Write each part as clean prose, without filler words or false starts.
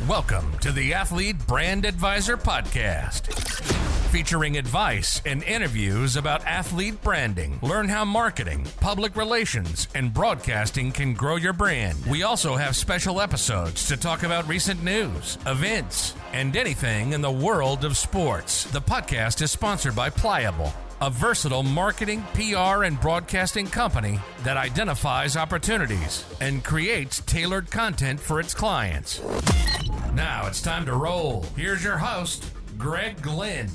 Welcome to the Athlete Brand Advisor Podcast, featuring advice and interviews about athlete branding. Learn how marketing, public relations, and broadcasting can grow your brand. We also have special episodes to talk about recent news, events, and anything in the world of sports. The podcast is sponsored by Pliable, a versatile marketing, PR, and broadcasting company that identifies opportunities and creates tailored content for its clients. Now it's time to roll. Here's your host, Glynn.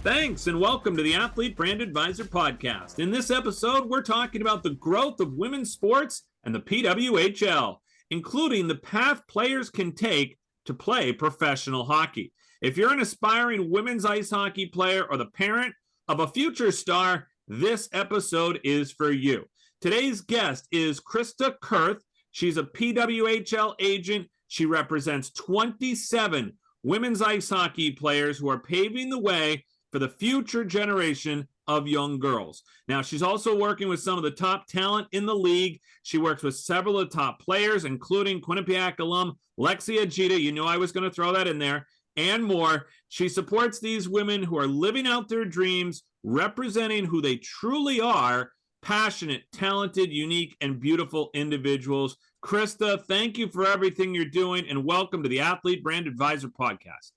Thanks, and welcome to the Athlete Brand Advisor Podcast. In this episode, we're talking about the growth of women's sports and the PWHL, including the path players can take to play professional hockey. If you're an aspiring women's ice hockey player or the parent of a future star, this episode is for you. Today's guest is Krista Kerth. She's a PWHL agent. She represents 27 women's ice hockey players who are paving the way for the future generation of young girls. Now, she's also working with some of the top talent in the league. She works with several of the top players, including Quinnipiac alum Lexie Adzija. You knew I was going to throw that in there. And more. She supports these women who are living out their dreams, representing who they truly are, passionate, talented, unique, and beautiful individuals. Krista, thank you for everything you're doing, and welcome to the Athlete Brand Advisor Podcast.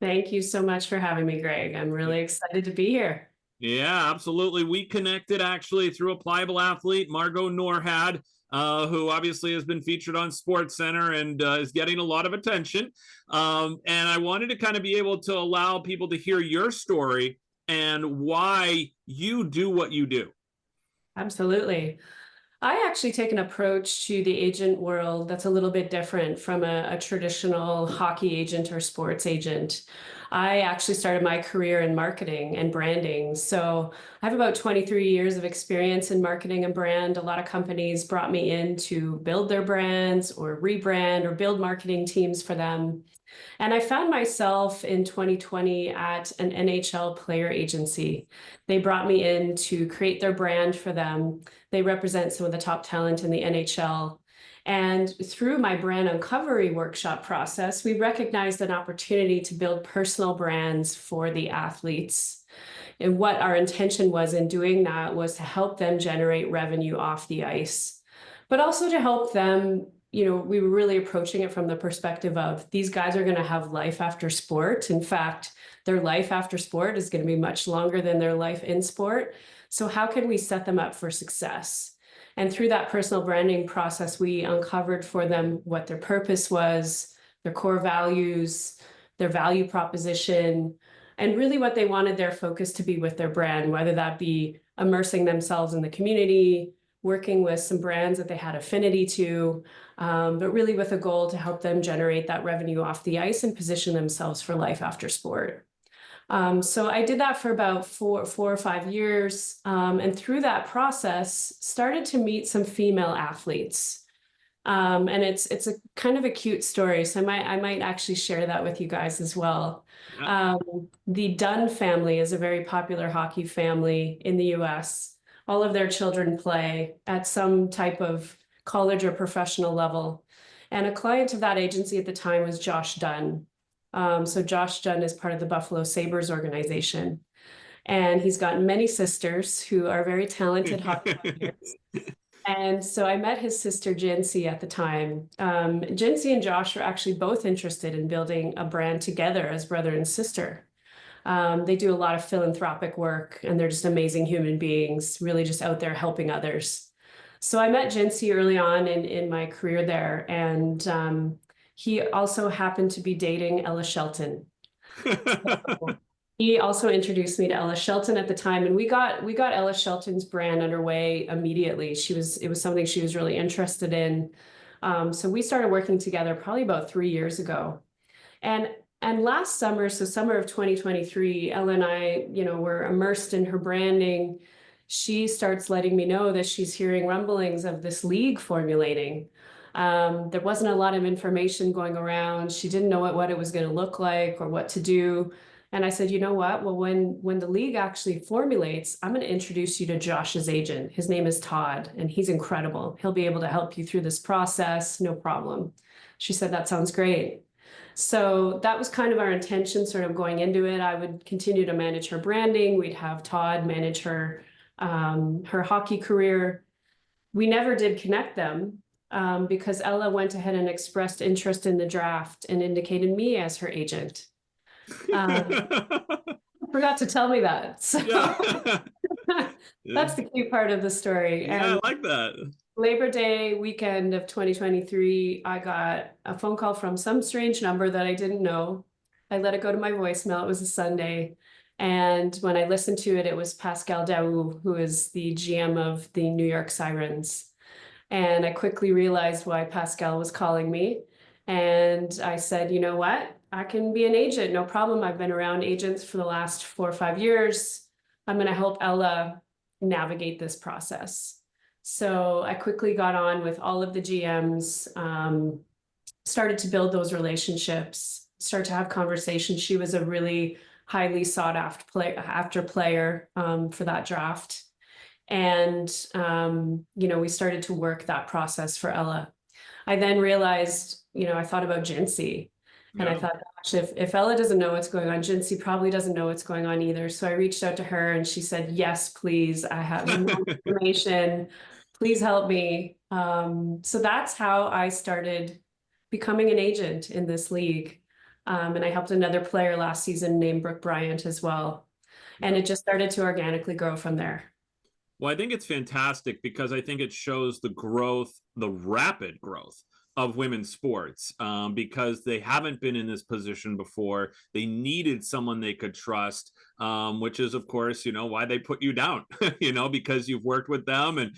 Thank you so much for having me, Greg. I'm really excited to be here. Yeah, absolutely. We connected actually through a Pliable athlete, Margot Norhad, who obviously has been featured on SportsCenter and is getting a lot of attention. And I wanted to kind of be able to allow people to hear your story and why you do what you do. Absolutely. I actually take an approach to the agent world that's a little bit different from a traditional hockey agent or sports agent. I actually started my career in marketing and branding. So I have about 23 years of experience in marketing and brand. A lot of companies brought me in to build their brands or rebrand or build marketing teams for them. And I found myself in 2020 at an NHL player agency. They brought me in to create their brand for them. They represent some of the top talent in the NHL. And through my brand uncovery workshop process, we recognized an opportunity to build personal brands for the athletes. And what our intention was in doing that was to help them generate revenue off the ice, but also to help them. We were really approaching it from the perspective of these guys are going to have life after sport. In fact, their life after sport is going to be much longer than their life in sport. So how can we set them up for success? And through that personal branding process, we uncovered for them what their purpose was, their core values, their value proposition, and really what they wanted their focus to be with their brand, whether that be immersing themselves in the community, working with some brands that they had affinity to, but really with a goal to help them generate that revenue off the ice and position themselves for life after sport. So I did that for about four or 5 years, and through that process, started to meet some female athletes. And it's a kind of a cute story, so I might actually share that with you guys as well. The Dunn family is a very popular hockey family in the U.S. All of their children play at some type of college or professional level. And a client of that agency at the time was Josh Dunn. So Josh Dunn is part of the Buffalo Sabres organization. And he's got many sisters who are very talented hockey players. And so I met his sister, Jincy, at the time. Jincy and Josh are actually both interested in building a brand together as brother and sister. They do a lot of philanthropic work, and they're just amazing human beings, really just out there helping others. So I met Jincy early on in my career there, and he also happened to be dating Ella Shelton. So he also introduced me to Ella Shelton at the time, and we got Ella Shelton's brand underway immediately. It was something she was really interested in. So we started working together probably about 3 years ago. And last summer, so summer of 2023, Ella and I, were immersed in her branding. She starts letting me know that she's hearing rumblings of this league formulating. There wasn't a lot of information going around. She didn't know what it was going to look like or what to do. And I said, you know what? Well, when the league actually formulates, I'm going to introduce you to Josh's agent. His name is Todd, and he's incredible. He'll be able to help you through this process, no problem. She said, that sounds great. So that was kind of our intention, sort of going into it. I would continue to manage her branding. We'd have Todd manage her hockey career. We never did connect them because Ella went ahead and expressed interest in the draft and indicated me as her agent. Forgot to tell me that. So Yeah. that's the key part of the story. Yeah, And I like that. Labor Day weekend of 2023, I got a phone call from some strange number that I didn't know. I let it go to my voicemail. It was a Sunday. And when I listened to it, it was Pascal Daou, who is the GM of the New York Sirens. And I quickly realized why Pascal was calling me. And I said, you know what? I can be an agent, no problem. I've been around agents for the last 4 or 5 years. I'm going to help Ella navigate this process. So I quickly got on with all of the GMs, started to build those relationships, start to have conversations. She was a really highly sought after player for that draft. And, we started to work that process for Ella. I then realized, I thought about Jincy. And I thought, gosh, if Ella doesn't know what's going on, Jincy probably doesn't know what's going on either. So I reached out to her and she said, yes, please. I have no information. Please help me. So that's how I started becoming an agent in this league. And I helped another player last season named Brooke Bryant as well. And it just started to organically grow from there. Well, I think it's fantastic because I think it shows the growth, the rapid growth of women's sports because they haven't been in this position before. They needed someone they could trust, which is, of course, why they put you down, because you've worked with them and,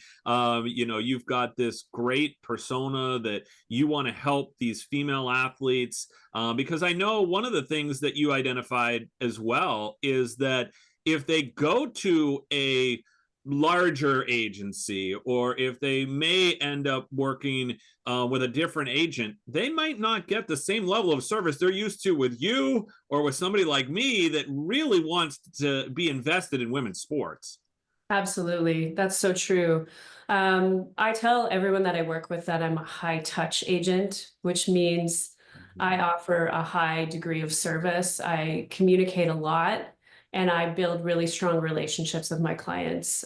you've got this great persona that you want to help these female athletes. Because I know one of the things that you identified as well is that if they go to a larger agency, or if they may end up working with a different agent, they might not get the same level of service they're used to with you or with somebody like me that really wants to be invested in women's sports. Absolutely. That's so true. I tell everyone that I work with that I'm a high touch agent, which means I offer a high degree of service. I communicate a lot. And I build really strong relationships with my clients.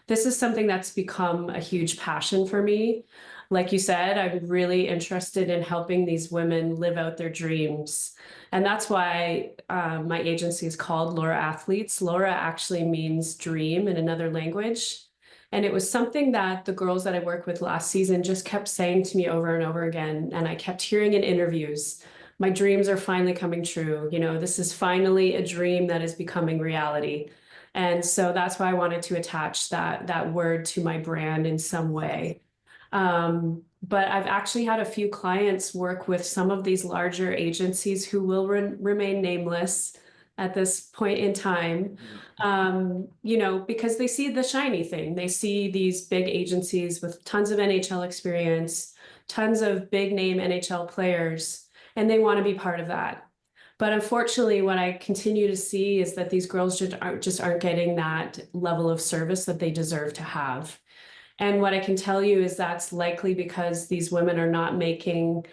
This is something that's become a huge passion for me. Like you said, I'm really interested in helping these women live out their dreams. And that's why my agency is called Laura Athletes. Laura actually means dream in another language. And it was something that the girls that I worked with last season just kept saying to me over and over again. And I kept hearing in interviews, my dreams are finally coming true. This is finally a dream that is becoming reality. And so that's why I wanted to attach that word to my brand in some way. But I've actually had a few clients work with some of these larger agencies who will remain nameless at this point in time, because they see the shiny thing. They see these big agencies with tons of NHL experience, tons of big name NHL players, and they want to be part of that. But unfortunately, what I continue to see is that these girls just aren't getting that level of service that they deserve to have. And what I can tell you is that's likely because these women are not making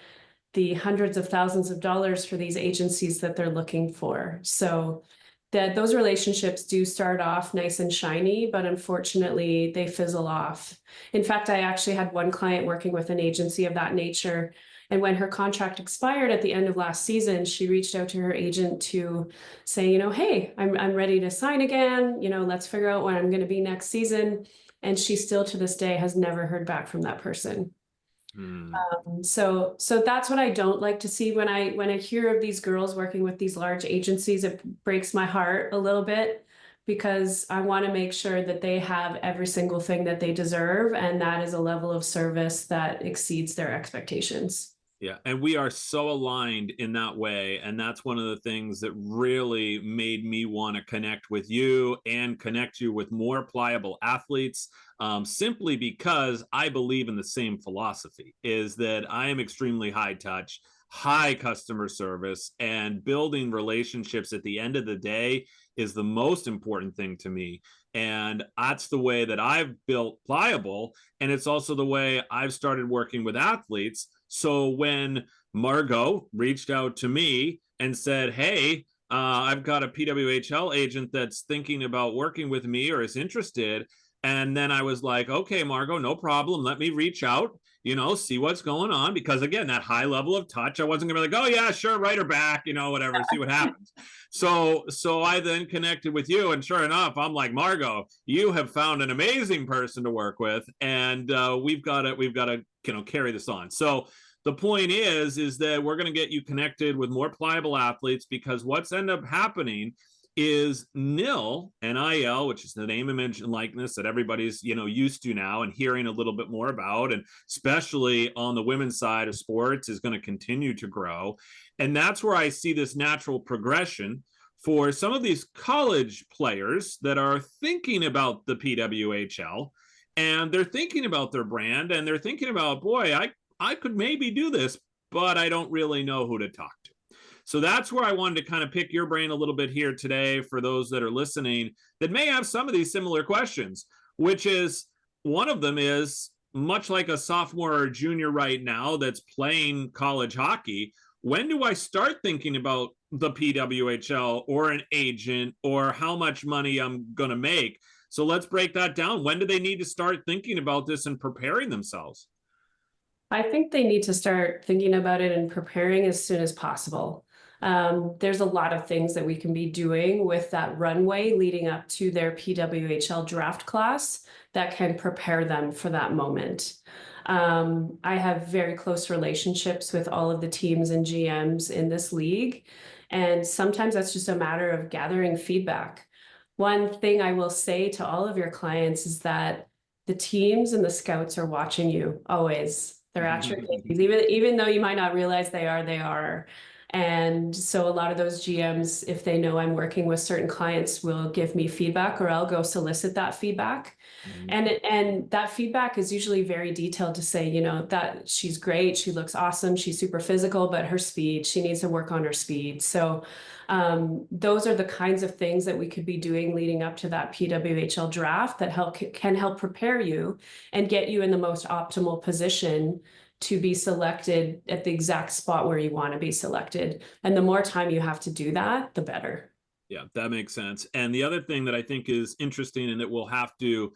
the hundreds of thousands of dollars for these agencies that they're looking for. So that those relationships do start off nice and shiny, but unfortunately they fizzle off. In fact, I actually had one client working with an agency of that nature. And when her contract expired at the end of last season, she reached out to her agent to say, hey, I'm ready to sign again. Let's figure out when I'm going to be next season. And she still to this day has never heard back from that person. So that's what I don't like to see when I hear of these girls working with these large agencies. It breaks my heart a little bit because I want to make sure that they have every single thing that they deserve. And that is a level of service that exceeds their expectations. Yeah, and we are so aligned in that way. And that's one of the things that really made me want to connect with you and connect you with more pliable athletes, simply because I believe in the same philosophy, is that I am extremely high touch. high customer service, and building relationships at the end of the day is the most important thing to me. And that's the way that I've built Pliable. And it's also the way I've started working with athletes. So when Margot reached out to me and said, hey, I've got a PWHL agent that's thinking about working with me or is interested. And then I was like, okay, Margot, no problem. Let me reach out, see what's going on. Because again, that high level of touch, I wasn't gonna be like, oh yeah, sure, write her back, whatever, see what happens. So I then connected with you, and sure enough, I'm like, Margot, you have found an amazing person to work with, and we've got to carry this on. So the point is that we're going to get you connected with more pliable athletes, because what's end up happening is NIL, NIL, which is the name, image, and likeness that everybody's, used to now and hearing a little bit more about, and especially on the women's side of sports is going to continue to grow. And that's where I see this natural progression for some of these college players that are thinking about the PWHL, and they're thinking about their brand, and they're thinking about, boy, I could maybe do this, but I don't really know who to talk to. So that's where I wanted to kind of pick your brain a little bit here today for those that are listening that may have some of these similar questions, which is, one of them is, much like a sophomore or junior right now that's playing college hockey, when do I start thinking about the PWHL or an agent or how much money I'm going to make? So let's break that down. When do they need to start thinking about this and preparing themselves? I think they need to start thinking about it and preparing as soon as possible. There's a lot of things that we can be doing with that runway leading up to their PWHL draft class that can prepare them for that moment. I have very close relationships with all of the teams and GMs in this league, and sometimes that's just a matter of gathering feedback. One thing I will say to all of your clients is that the teams and the scouts are watching you always. They're at your games, even though you might not realize they are. And so a lot of those GMs, if they know I'm working with certain clients, will give me feedback, or I'll go solicit that feedback. And that feedback is usually very detailed to say, that she's great, she looks awesome, she's super physical, but her speed, she needs to work on her speed. So those are the kinds of things that we could be doing leading up to that PWHL draft that can help prepare you and get you in the most optimal position to be selected at the exact spot where you want to be selected. And the more time you have to do that, the better. Yeah, that makes sense. And the other thing that I think is interesting and that we'll have to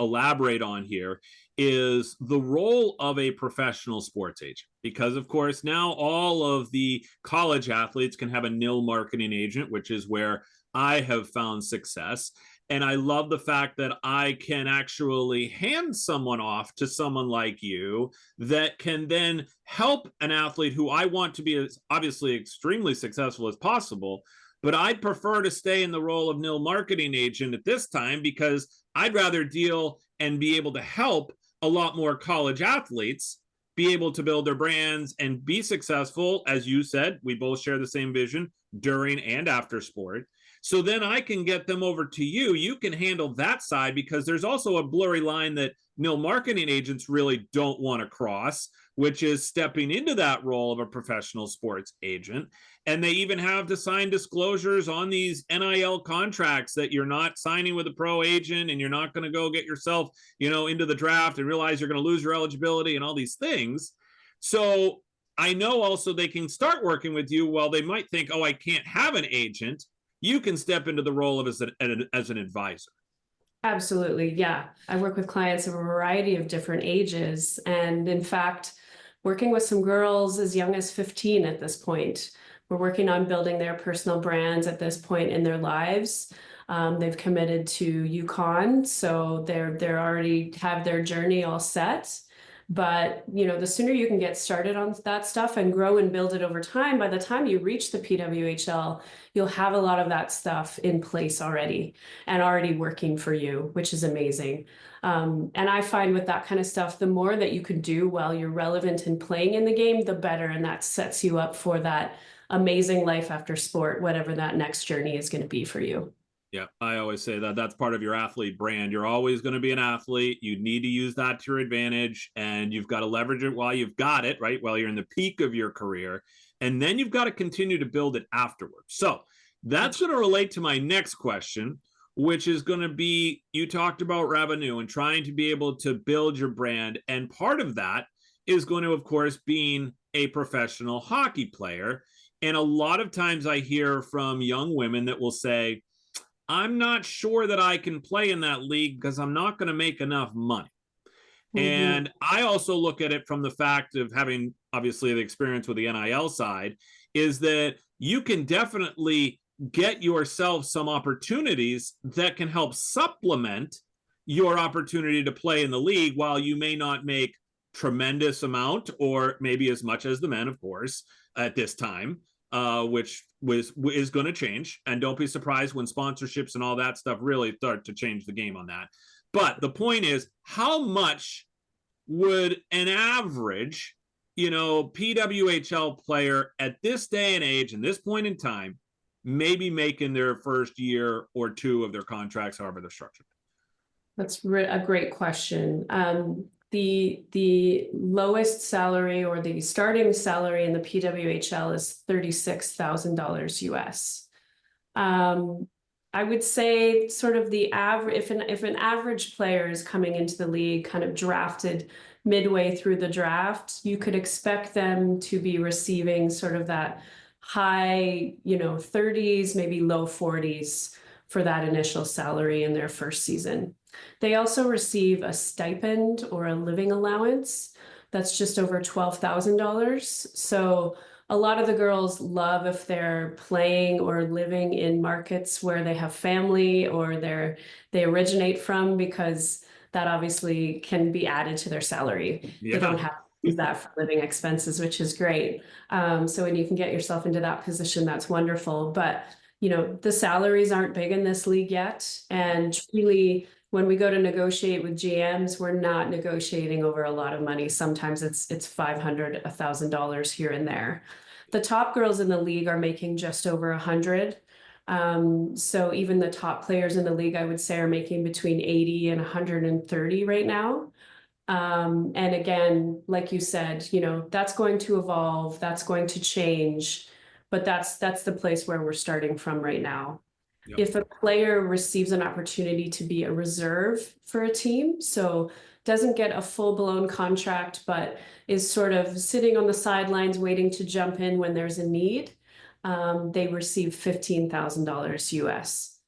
elaborate on here is the role of a professional sports agent. Because, of course, now all of the college athletes can have a NIL marketing agent, which is where I have found success. And I love the fact that I can actually hand someone off to someone like you that can then help an athlete who I want to be as obviously extremely successful as possible. But I'd prefer to stay in the role of NIL marketing agent at this time, because I'd rather deal and be able to help a lot more college athletes be able to build their brands and be successful. As you said, we both share the same vision during and after sport. So then I can get them over to you. You can handle that side, because there's also a blurry line that NIL marketing agents really don't want to cross, which is stepping into that role of a professional sports agent. And they even have to sign disclosures on these NIL contracts that you're not signing with a pro agent, and you're not going to go get yourself, into the draft and realize you're going to lose your eligibility and all these things. So I know also they can start working with you while they might think, oh, I can't have an agent. You can step into the role of as an advisor. Absolutely. Yeah. I work with clients of a variety of different ages. And in fact, working with some girls as young as 15 at this point. We're working on building their personal brands at this point in their lives. They've committed to UConn, so they're already have their journey all set. But, the sooner you can get started on that stuff and grow and build it over time, by the time you reach the PWHL, you'll have a lot of that stuff in place already and already working for you, which is amazing. And I find with that kind of stuff, the more that you can do while you're relevant and playing in the game, the better. And that sets you up for that amazing life after sport, whatever that next journey is going to be for you. Yeah, I always say that that's part of your athlete brand. You're always going to be an athlete. You need to use that to your advantage, and you've got to leverage it while you've got it, right? While you're in the peak of your career. And then you've got to continue to build it afterwards. So that's going to relate to my next question, which is going to be, you talked about revenue and trying to be able to build your brand. And part of that is going to, of course, being a professional hockey player. And a lot of times I hear from young women that will say, I'm not sure that I can play in that league because I'm not going to make enough money. Mm-hmm. And I also look at it from the fact of having, obviously, the experience with the NIL side, is that you can definitely get yourself some opportunities that can help supplement your opportunity to play in the league while you may not make tremendous amount or maybe as much as the men, of course, at this time. Which is going to change, and don't be surprised when sponsorships and all that stuff really start to change the game on that. But the point is, how much would an average, PWHL player at this day and age and this point in time maybe make in their first year or two of their contracts, however they're structured? That's a great question. The lowest salary or the starting salary in the PWHL is $36,000 US. I would say sort of the average, if an average player is coming into the league kind of drafted midway through the draft, you could expect them to be receiving sort of that high, 30s, maybe low 40s for that initial salary in their first season. They also receive a stipend or a living allowance that's just over $12,000. So a lot of the girls love if they're playing or living in markets where they have family or they originate from, because that obviously can be added to their salary. Yeah. They don't have to use that for living expenses, which is great. So when you can get yourself into that position, that's wonderful. But the salaries aren't big in this league yet, and really, when we go to negotiate with GMs, we're not negotiating over a lot of money. Sometimes it's $500, $1,000 here and there. The top girls in the league are making just over 100. So even the top players in the league, I would say, are making between 80 and 130 right now. And again, like you said, that's going to evolve, that's going to change, but that's the place where we're starting from right now. Yep. If a player receives an opportunity to be a reserve for a team, so doesn't get a full-blown contract, but is sort of sitting on the sidelines waiting to jump in when there's a need, they receive $15,000 US.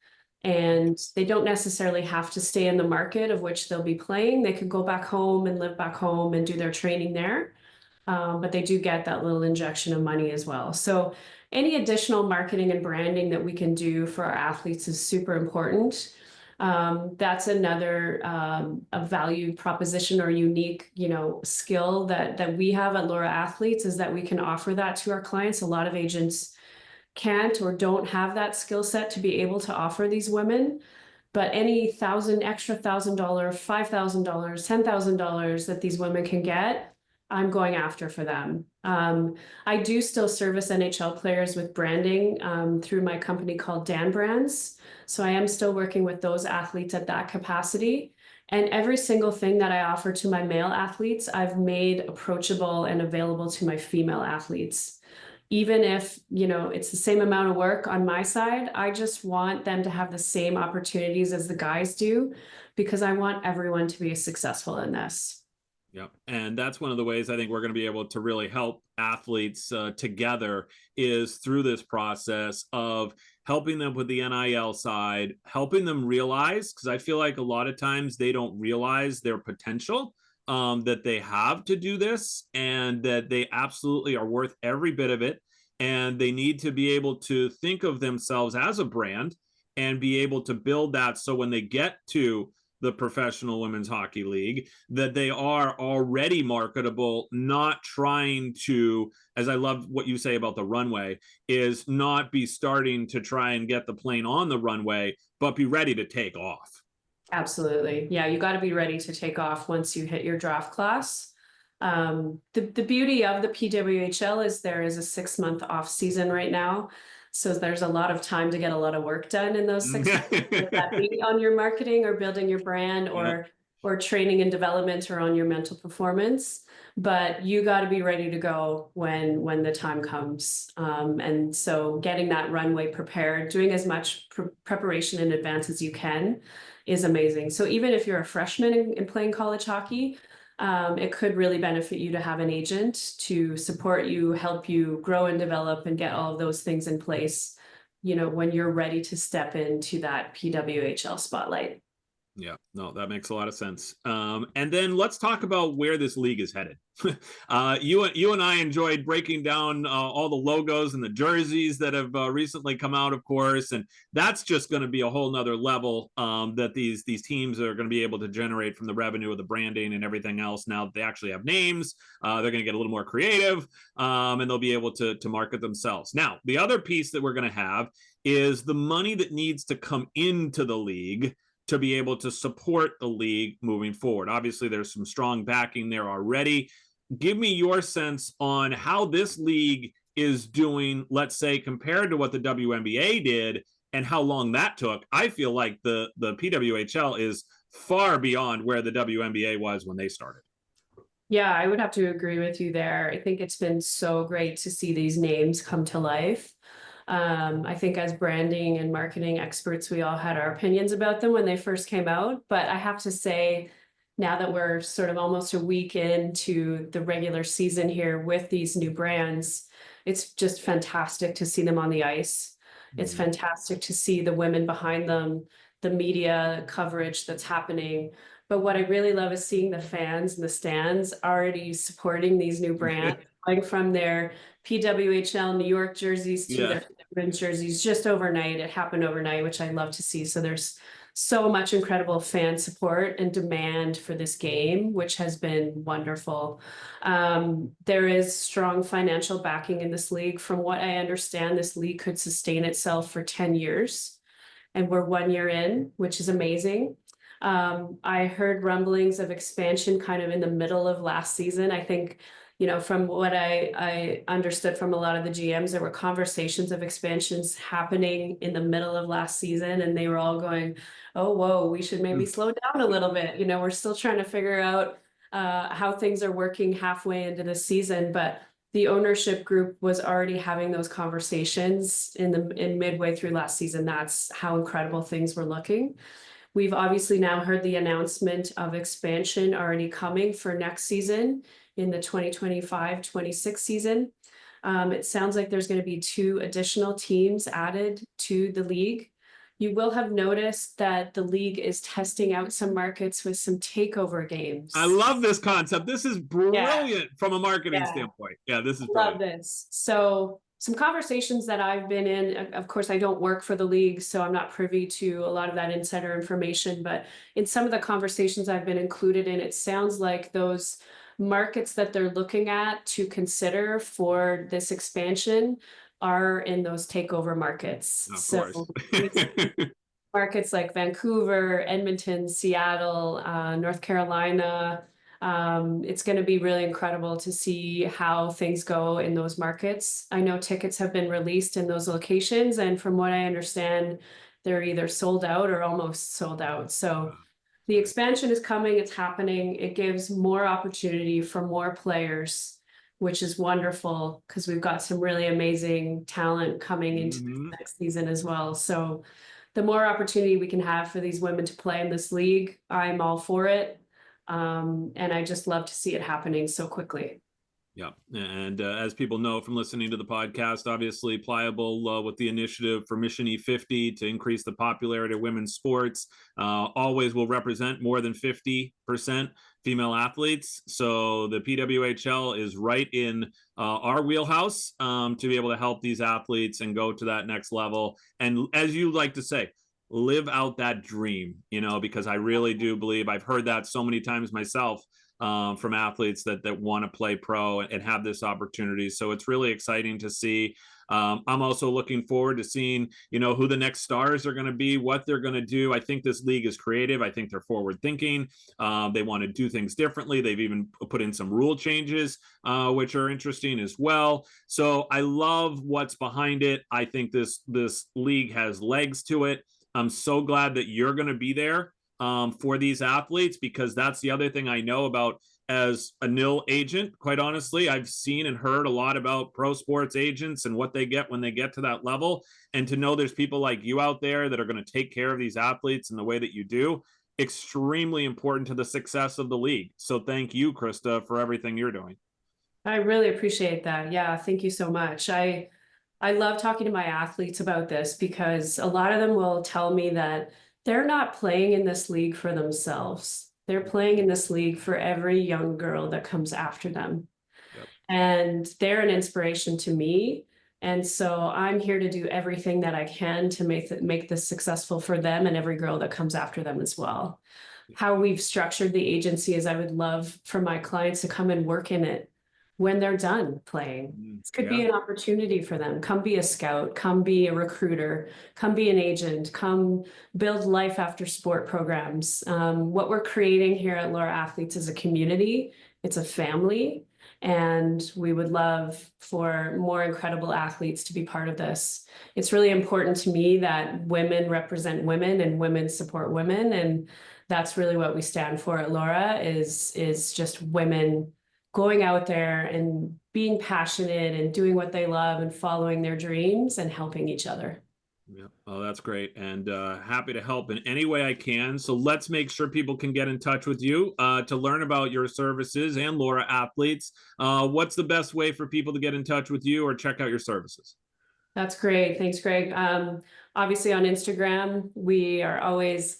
And they don't necessarily have to stay in the market of which they'll be playing. They could go back home and live back home and do their training there. But they do get that little injection of money as well. So any additional marketing and branding that we can do for our athletes is super important. That's another a value proposition or unique, skill that we have at Laura Athletes, is that we can offer that to our clients. A lot of agents can't or don't have that skill set to be able to offer these women. But any extra $1,000, $5,000, $10,000 that these women can get, I'm going after for them. I do still service NHL players with branding through my company called Dan Brands. So I am still working with those athletes at that capacity. And every single thing that I offer to my male athletes, I've made approachable and available to my female athletes. Even if, it's the same amount of work on my side, I just want them to have the same opportunities as the guys do, because I want everyone to be successful in this. Yeah. And that's one of the ways I think we're going to be able to really help athletes together, is through this process of helping them with the NIL side, helping them realize, because I feel like a lot of times they don't realize their potential, that they have to do this, and that they absolutely are worth every bit of it. And they need to be able to think of themselves as a brand and be able to build that, so when they get to the Professional Women's Hockey League, that they are already marketable, not trying to, as I love what you say about the runway, is not be starting to try and get the plane on the runway, but be ready to take off. Absolutely. Yeah, you got to be ready to take off once you hit your draft class. The beauty of the PWHL is there is a 6-month off season right now. So there's a lot of time to get a lot of work done in those 6 months, whether that be on your marketing or building your brand or training and development or on your mental performance. But you got to be ready to go when the time comes. And so getting that runway prepared, doing as much preparation in advance as you can is amazing. So even if you're a freshman in playing college hockey, it could really benefit you to have an agent to support you, help you grow and develop and get all of those things in place, when you're ready to step into that PWHL spotlight. Yeah, no, that makes a lot of sense. And then let's talk about where this league is headed. You and I enjoyed breaking down all the logos and the jerseys that have recently come out, of course, and that's just going to be a whole nother level that these teams are going to be able to generate from the revenue of the branding and everything else. Now that they actually have names, they're going to get a little more creative, and they'll be able to market themselves. Now, the other piece that we're going to have is the money that needs to come into the league to be able to support the league moving forward. Obviously, there's some strong backing there already. Give me your sense on how this league is doing, let's say, compared to what the WNBA did and how long that took. I feel like the PWHL is far beyond where the WNBA was when they started. Yeah, I would have to agree with you there. I think it's been so great to see these names come to life. I think as branding and marketing experts, we all had our opinions about them when they first came out. But I have to say, now that we're sort of almost a week into the regular season here with these new brands, it's just fantastic to see them on the ice. It's fantastic to see the women behind them, the media coverage that's happening. But what I really love is seeing the fans in the stands already supporting these new brands, going from their PWHL New York jerseys to their women's jerseys just overnight. It happened overnight, which I love to see. So there's so much incredible fan support and demand for this game, which has been wonderful. There is strong financial backing in this league. From what I understand, this league could sustain itself for 10 years. And we're 1 year in, which is amazing. I heard rumblings of expansion kind of in the middle of last season. I think, from what I understood from a lot of the GMs, there were conversations of expansions happening in the middle of last season, and they were all going, oh, whoa, we should maybe slow down a little bit. We're still trying to figure out how things are working halfway into the season, but the ownership group was already having those conversations in midway through last season. That's how incredible things were looking. We've obviously now heard the announcement of expansion already coming for next season in the 2025-26 season. It sounds like there's going to be 2 additional teams added to the league. You will have noticed that the league is testing out some markets with some takeover games. I love this concept. This is brilliant from a marketing standpoint. Yeah, this is brilliant. Love this. So some conversations that I've been in, of course, I don't work for the league, so I'm not privy to a lot of that insider information, but in some of the conversations I've been included in, it sounds like those markets that they're looking at to consider for this expansion are in those takeover markets. Of course. Markets like Vancouver, Edmonton, Seattle, North Carolina. It's going to be really incredible to see how things go in those markets. I know tickets have been released in those locations, and from what I understand, they're either sold out or almost sold out. So the expansion is coming, it's happening. It gives more opportunity for more players, which is wonderful because we've got some really amazing talent coming into the next season as well. So the more opportunity we can have for these women to play in this league, I'm all for it. And I just love to see it happening so quickly. Yeah. And as people know from listening to the podcast, obviously Pliable with the initiative for Mission E50 to increase the popularity of women's sports always will represent more than 50% female athletes. So the PWHL is right in our wheelhouse to be able to help these athletes and go to that next level. And as you like to say, live out that dream, because I really do believe, I've heard that so many times myself, from athletes that want to play pro and have this opportunity. So it's really exciting to see. I'm also looking forward to seeing, who the next stars are going to be, what they're going to do. I think this league is creative. I think they're forward thinking. They want to do things differently. They've even put in some rule changes, which are interesting as well. So I love what's behind it. I think this league has legs to it. I'm so glad that you're going to be there for these athletes, because that's the other thing I know about as a nil agent. Quite honestly, I've seen and heard a lot about pro sports agents and what they get when they get to that level. And to know there's people like you out there that are going to take care of these athletes in the way that you do, extremely important to the success of the league. So thank you, Krista, for everything you're doing. I really appreciate that. Yeah, thank you so much. I love talking to my athletes about this, because a lot of them will tell me that they're not playing in this league for themselves. They're playing in this league for every young girl that comes after them. Yep. And they're an inspiration to me. And so I'm here to do everything that I can to make this successful for them and every girl that comes after them as well. How we've structured the agency is I would love for my clients to come and work in it when they're done playing. This could be an opportunity for them. Come be a scout, come be a recruiter, come be an agent, come build life after sport programs. What we're creating here at Laura Athletes is a community. It's a family. And we would love for more incredible athletes to be part of this. It's really important to me that women represent women and women support women. And that's really what we stand for at Laura is just women going out there and being passionate and doing what they love and following their dreams and helping each other. Yeah. Oh, that's great. And happy to help in any way I can. So let's make sure people can get in touch with you to learn about your services and Laura Athletes. What's the best way for people to get in touch with you or check out your services? That's great. Thanks, Greg. Obviously on Instagram, we are always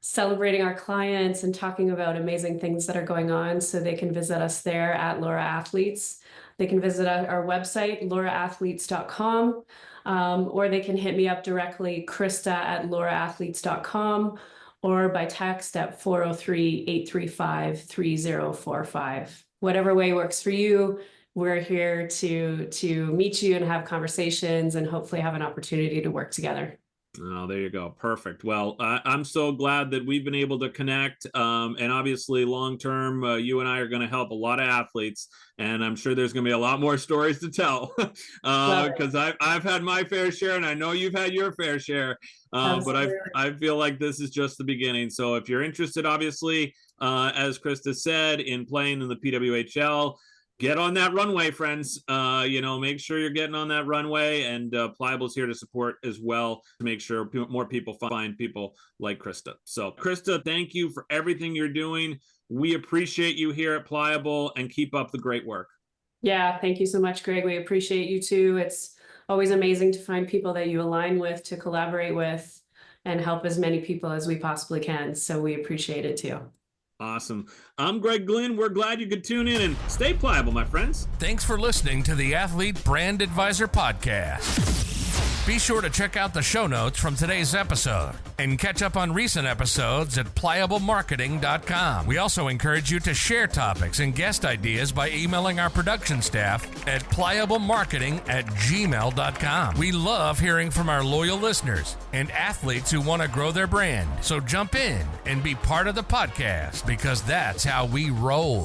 celebrating our clients and talking about amazing things that are going on. So they can visit us there at Laura Athletes. They can visit our website, lauraathletes.com, or they can hit me up directly, krista@lauraathletes.com, or by text at 403-835-3045. Whatever way works for you. We're here to meet you and have conversations and hopefully have an opportunity to work together. Oh, there you go. Perfect. Well, I'm so glad that we've been able to connect. And obviously, long term, you and I are going to help a lot of athletes. And I'm sure there's going to be a lot more stories to tell because I've had my fair share and I know you've had your fair share. But I feel like this is just the beginning. So if you're interested, obviously, as Krista said, in playing in the PWHL, get on that runway, friends. Make sure you're getting on that runway, and Pliable's here to support as well to make sure more people find people like Krista. So Krista, thank you for everything you're doing. We appreciate you here at Pliable, and keep up the great work. Yeah, thank you so much, Greg. We appreciate you too. It's always amazing to find people that you align with, to collaborate with, and help as many people as we possibly can. So we appreciate it too. Awesome. I'm Greg Glynn. We're glad you could tune in and stay pliable, my friends. Thanks for listening to the Athlete Brand Advisor Podcast. Be sure to check out the show notes from today's episode and catch up on recent episodes at pliablemarketing.com. We also encourage you to share topics and guest ideas by emailing our production staff at pliablemarketing@gmail.com. We love hearing from our loyal listeners and athletes who want to grow their brand. So jump in and be part of the podcast, because that's how we roll.